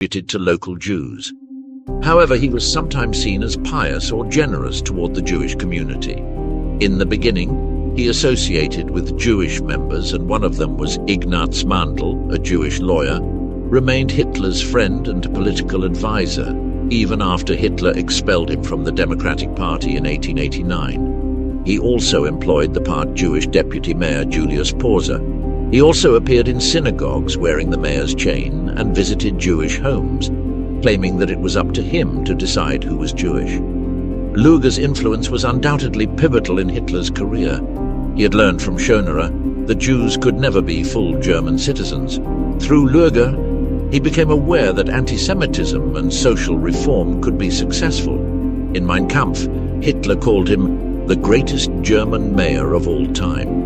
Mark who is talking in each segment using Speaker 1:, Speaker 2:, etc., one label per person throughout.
Speaker 1: distributed to local Jews. However, he was sometimes seen as pious or generous toward the Jewish community. In the beginning, he associated with Jewish members, and one of them was Ignaz Mandl, a Jewish lawyer, remained Hitler's friend and political advisor, even after Hitler expelled him from the Democratic Party in 1889. He also employed the part Jewish deputy mayor Julius Porser. He also appeared in synagogues wearing the mayor's chain and visited Jewish homes, claiming that it was up to him to decide who was Jewish. Lueger's influence was undoubtedly pivotal in Hitler's career. He had learned from Schoenerer that Jews could never be full German citizens. Through Lueger, he became aware that anti-Semitism and social reform could be successful. In Mein Kampf, Hitler called him the greatest German mayor of all time.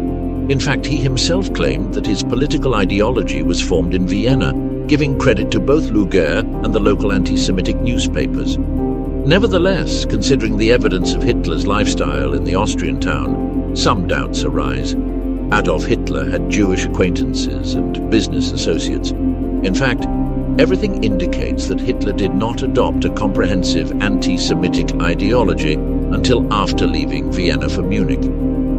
Speaker 1: In fact, he himself claimed that his political ideology was formed in Vienna, giving credit to both Lueger and the local anti-Semitic newspapers. Nevertheless, considering the evidence of Hitler's lifestyle in the Austrian town, some doubts arise. Adolf Hitler had Jewish acquaintances and business associates. In fact, everything indicates that Hitler did not adopt a comprehensive anti-Semitic ideology until after leaving Vienna for Munich.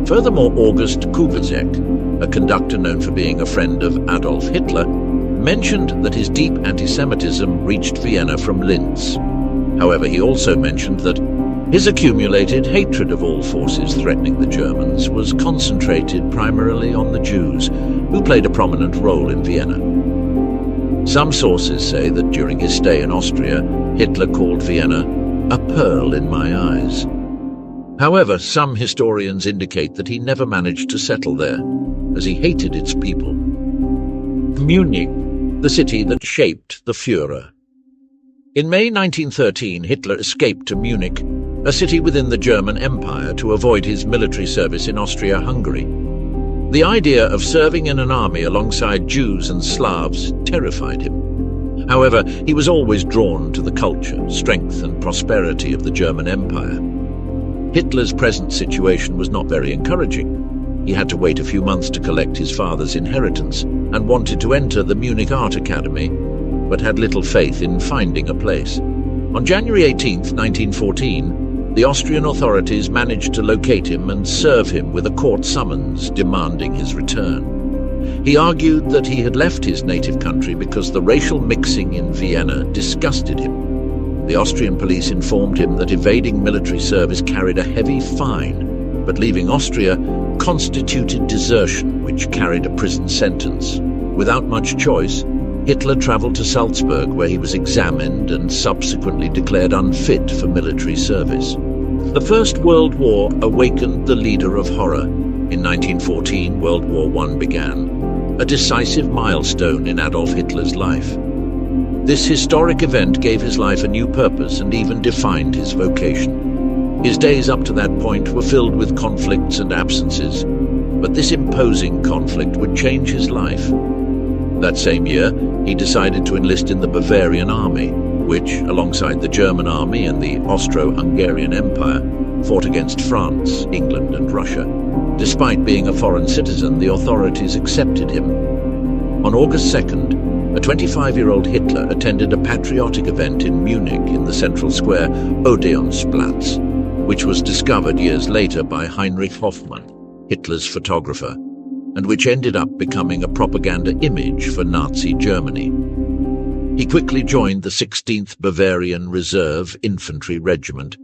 Speaker 1: Furthermore, August Kubizek, a conductor known for being a friend of Adolf Hitler, mentioned that his deep anti-Semitism reached Vienna from Linz. However, he also mentioned that his accumulated hatred of all forces threatening the Germans was concentrated primarily on the Jews, who played a prominent role in Vienna. Some sources say that during his stay in Austria, Hitler called Vienna a pearl in my eyes. However, some historians indicate that he never managed to settle there, as he hated its people. Munich, the city that shaped the Führer. In May 1913, Hitler escaped to Munich, a city within the German Empire, to avoid his military service in Austria-Hungary. The idea of serving in an army alongside Jews and Slavs terrified him. However, he was always drawn to the culture, strength and prosperity of the German Empire. Hitler's present situation was not very encouraging. He had to wait a few months to collect his father's inheritance and wanted to enter the Munich Art Academy, but had little faith in finding a place. On January 18, 1914, the Austrian authorities managed to locate him and serve him with a court summons demanding his return. He argued that he had left his native country because the racial mixing in Vienna disgusted him. The Austrian police informed him that evading military service carried a heavy fine, but leaving Austria constituted desertion, which carried a prison sentence. Without much choice, Hitler traveled to Salzburg, where he was examined and subsequently declared unfit for military service. The First World War awakened the leader of horror. In 1914, World War I began, a decisive milestone in Adolf Hitler's life. This historic event gave his life a new purpose and even defined his vocation. His days up to that point were filled with conflicts and absences, but this imposing conflict would change his life. That same year, he decided to enlist in the Bavarian army, which, alongside the German army and the Austro-Hungarian Empire, fought against France, England and Russia. Despite being a foreign citizen, the authorities accepted him. On August 2nd, a 25-year-old Hitler attended a patriotic event in Munich in the central square Odeonsplatz, which was discovered years later by Heinrich Hoffmann, Hitler's photographer, and which ended up becoming a propaganda image for Nazi Germany. He quickly joined the 16th Bavarian Reserve Infantry Regiment.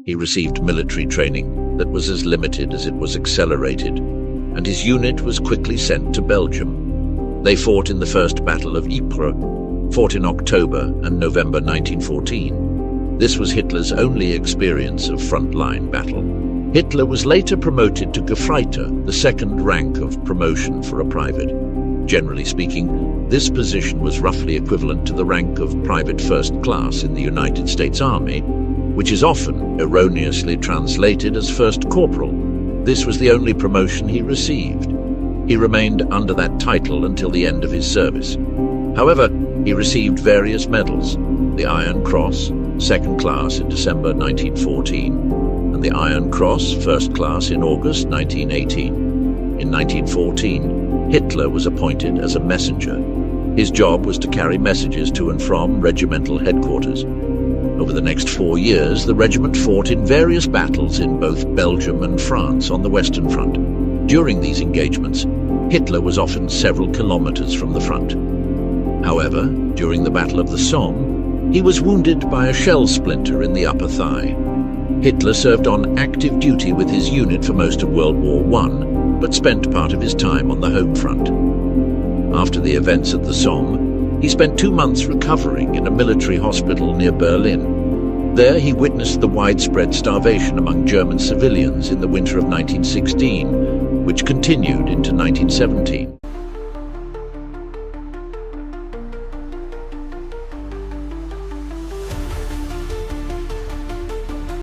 Speaker 1: He received military training that was as limited as it was accelerated, and his unit was quickly sent to Belgium. They fought in the First Battle of Ypres, fought in October and November 1914. This was Hitler's only experience of frontline battle. Hitler was later promoted to Gefreiter, the second rank of promotion for a private. Generally speaking, this position was roughly equivalent to the rank of private first class in the United States Army, which is often erroneously translated as first corporal. This was the only promotion he received. He remained under that title until the end of his service. However, he received various medals: the Iron Cross, second class in December 1914, and the Iron Cross, first class, in August 1918. In 1914, Hitler was appointed as a messenger. His job was to carry messages to and from regimental headquarters. Over the next 4 years, the regiment fought in various battles in both Belgium and France on the Western Front. During these engagements, Hitler was often several kilometers from the front. However, during the Battle of the Somme, he was wounded by a shell splinter in the upper thigh. Hitler served on active duty with his unit for most of World War I, but spent part of his time on the home front. After the events at the Somme, he spent 2 months recovering in a military hospital near Berlin. There he witnessed the widespread starvation among German civilians in the winter of 1916, which continued into 1917.